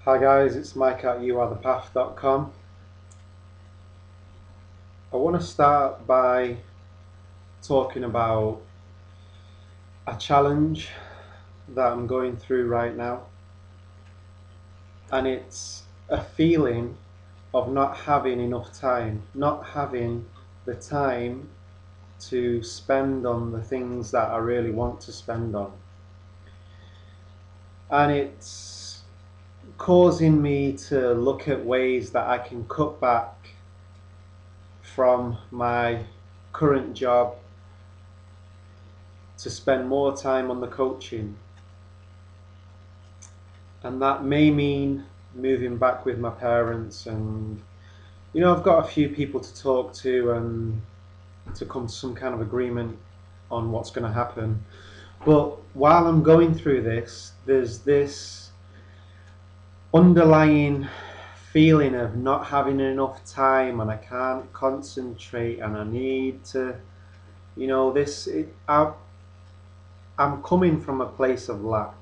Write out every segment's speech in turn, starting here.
Hi guys, it's Mike at youarethepath.com. I want to start by talking about a challenge that I'm going through right now, and it's a feeling of not having enough time, not having the time to spend on the things that I really want to spend on. And it's causing me to look at ways that I can cut back from my current job to spend more time on the coaching. And that may mean moving back with my parents, and I've got a few people to talk to and to come to some kind of agreement on what's going to happen. But while I'm going through this, there's this underlying feeling of not having enough time, and I can't concentrate, and I need to, I'm coming from a place of lack.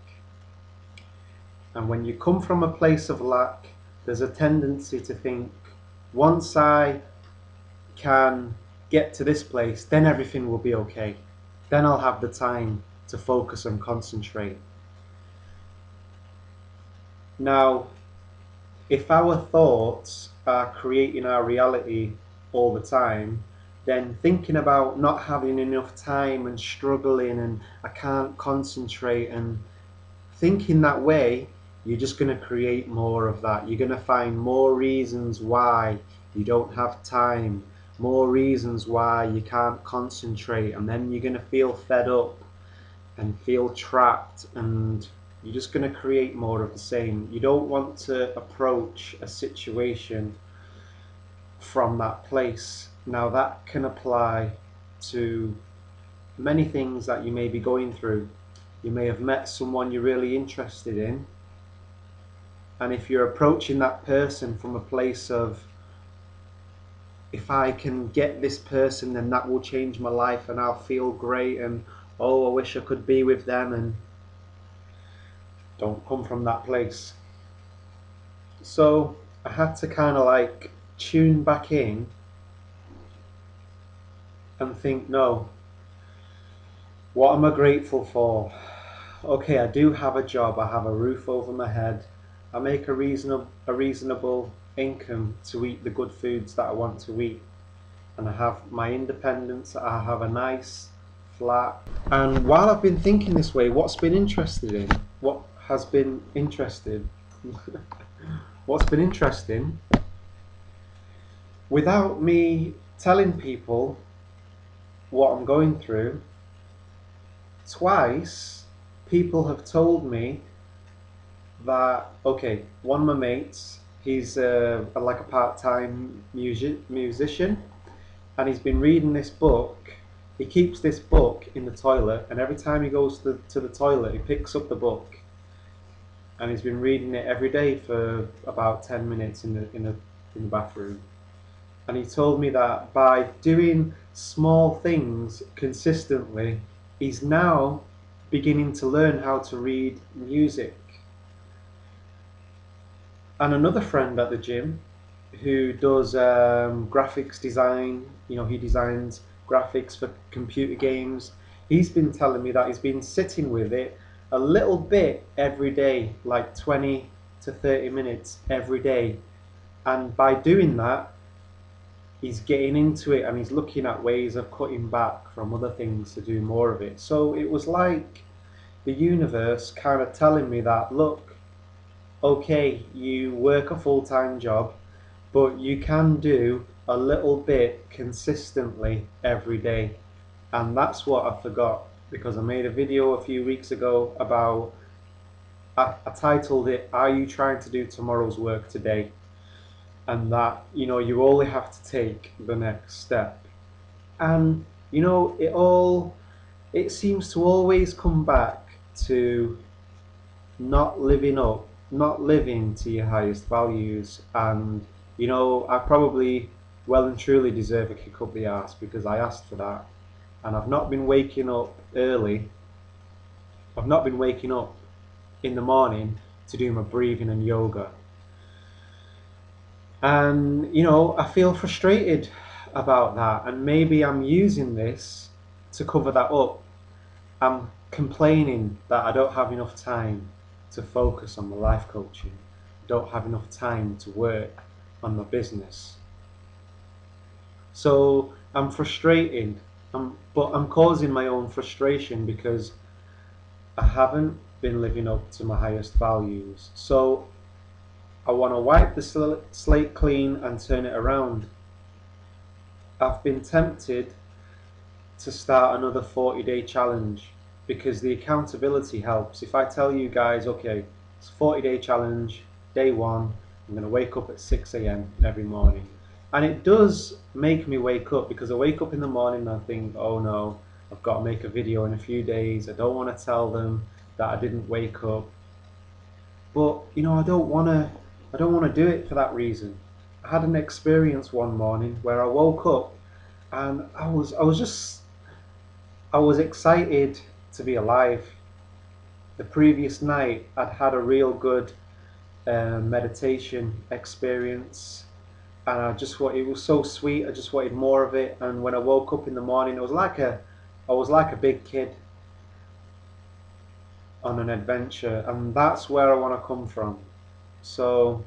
And when you come from a place of lack, there's a tendency to think, once I can get to this place, then everything will be okay. Then I'll have the time to focus and concentrate. Now, if our thoughts are creating our reality all the time, then thinking about not having enough time and struggling and I can't concentrate and thinking that way, you're just going to create more of that. You're going to find more reasons why you don't have time, more reasons why you can't concentrate, and then you're going to feel fed up and feel trapped, and you're just going to create more of the same. You don't want to approach a situation from that place. Now, that can apply to many things that you may be going through. You may have met someone you're really interested in, and if you're approaching that person from a place of, if I can get this person, then that will change my life and I'll feel great, and oh, I wish I could be with them, and don't come from that place. So I had to kind of like tune back in and think, no, what am I grateful for? Okay, I do have a job, I have a roof over my head, I make a reasonable income to eat the good foods that I want to eat, and I have my independence, I have a nice flat. And while I've been thinking this way, what has been interested, what's been interesting, without me telling people what I'm going through, twice people have told me that, okay, one of my mates, he's like a part-time musician, and he's been reading this book. He keeps this book in the toilet, and every time he goes to the toilet, he picks up the book, and he's been reading it every day for about 10 minutes in the bathroom. And he told me that by doing small things consistently, he's now beginning to learn how to read music. And another friend at the gym who does graphics design, he designs graphics for computer games. He's been telling me that he's been sitting with it a little bit every day, like 20 to 30 minutes every day. And by doing that, he's getting into it and he's looking at ways of cutting back from other things to do more of it. So it was like the universe kind of telling me that, look, okay, you work a full-time job, but you can do a little bit consistently every day. And that's what I forgot, because I made a video a few weeks ago about, I titled it, "Are you trying to do tomorrow's work today?" And that, you only have to take the next step. And, it seems to always come back to not living to your highest values. And I probably well and truly deserve a kick up the arse because I asked for that, and I've not been waking up early. I've not been waking up in the morning to do my breathing and yoga. And you know, I feel frustrated about that, and maybe I'm using this to cover that up. I'm complaining that I don't have enough time to focus on my life coaching, don't have enough time to work on my business. So I'm frustrated, but I'm causing my own frustration because I haven't been living up to my highest values. So I want to wipe the slate clean and turn it around. I've been tempted to start another 40-day challenge because the accountability helps. If I tell you guys, okay, it's a 40-day challenge, day one, I'm going to wake up at 6 a.m. every morning. And it does make me wake up, because I wake up in the morning and I think, oh no, I've got to make a video in a few days. I don't want to tell them that I didn't wake up. But you know, I don't want to do it for that reason. I had an experience one morning where I woke up and I was excited to be alive. The previous night, I'd had a real good meditation experience, and it was so sweet. I just wanted more of it. And when I woke up in the morning, I was like a big kid on an adventure, and that's where I want to come from. So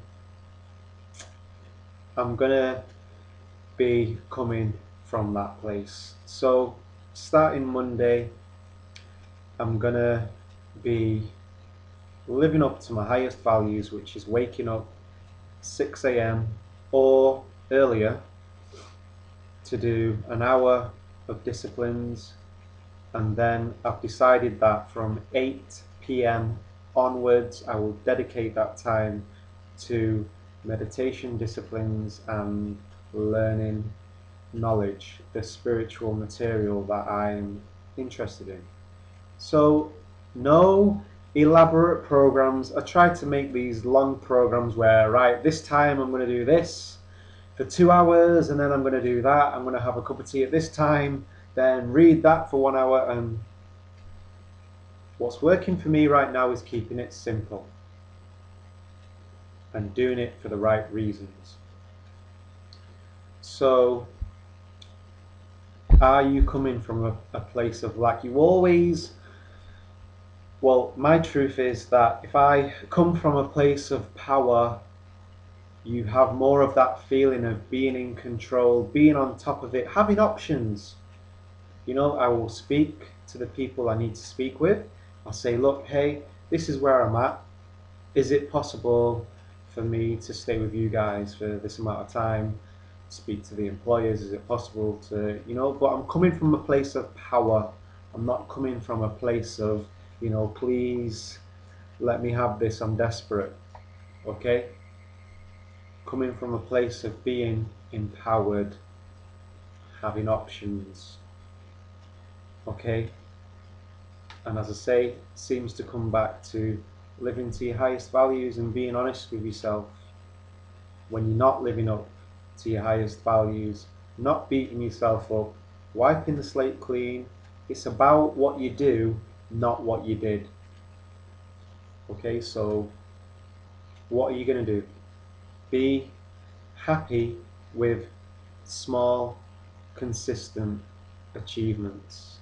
I'm gonna be coming from that place. So starting Monday, I'm gonna be living up to my highest values, which is waking up 6 a.m. or earlier to do an hour of disciplines. And then I've decided that from 8 p.m. onwards, I will dedicate that time to meditation disciplines and learning knowledge, the spiritual material that I'm interested in. So no elaborate programs. I try to make these long programs where, right, this time I'm going to do this for 2 hours, and then I'm going to do that. I'm going to have a cup of tea at this time, then read that for 1 hour. And what's working for me right now is keeping it simple and doing it for the right reasons. So are you coming from a place of lack? Well, my truth is that if I come from a place of power, you have more of that feeling of being in control, being on top of it, having options. You know, I will speak to the people I need to speak with. I'll say, look, hey, this is where I'm at. Is it possible for me to stay with you guys for this amount of time? Speak to the employers. Is it possible to, you know, but I'm coming from a place of power. I'm not coming from a place of, you know, please let me have this, I'm desperate. Okay? Coming from a place of being empowered, having options. Okay? And as I say, it seems to come back to living to your highest values and being honest with yourself. When you're not living up to your highest values, not beating yourself up, wiping the slate clean. It's about what you do, not what you did. Okay, so what are you going to do? Be happy with small, consistent achievements.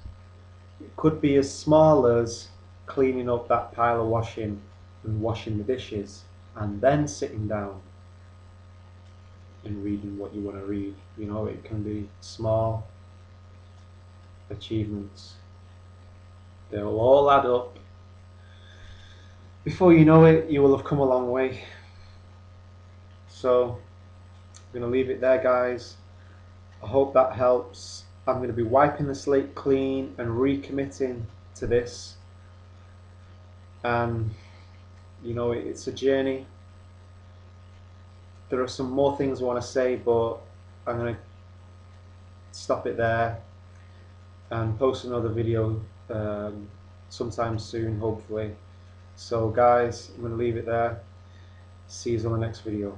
It could be as small as cleaning up that pile of washing and washing the dishes, and then sitting down and reading what you want to read. You know, it can be small achievements. They'll all add up. Before you know it, you will have come a long way. So I'm going to leave it there, guys. I hope that helps. I'm going to be wiping the slate clean and recommitting to this. And you know, it's a journey. There are some more things I want to say, but I'm going to stop it there and post another video sometime soon, hopefully. So guys, I'm going to leave it there. See you on the next video.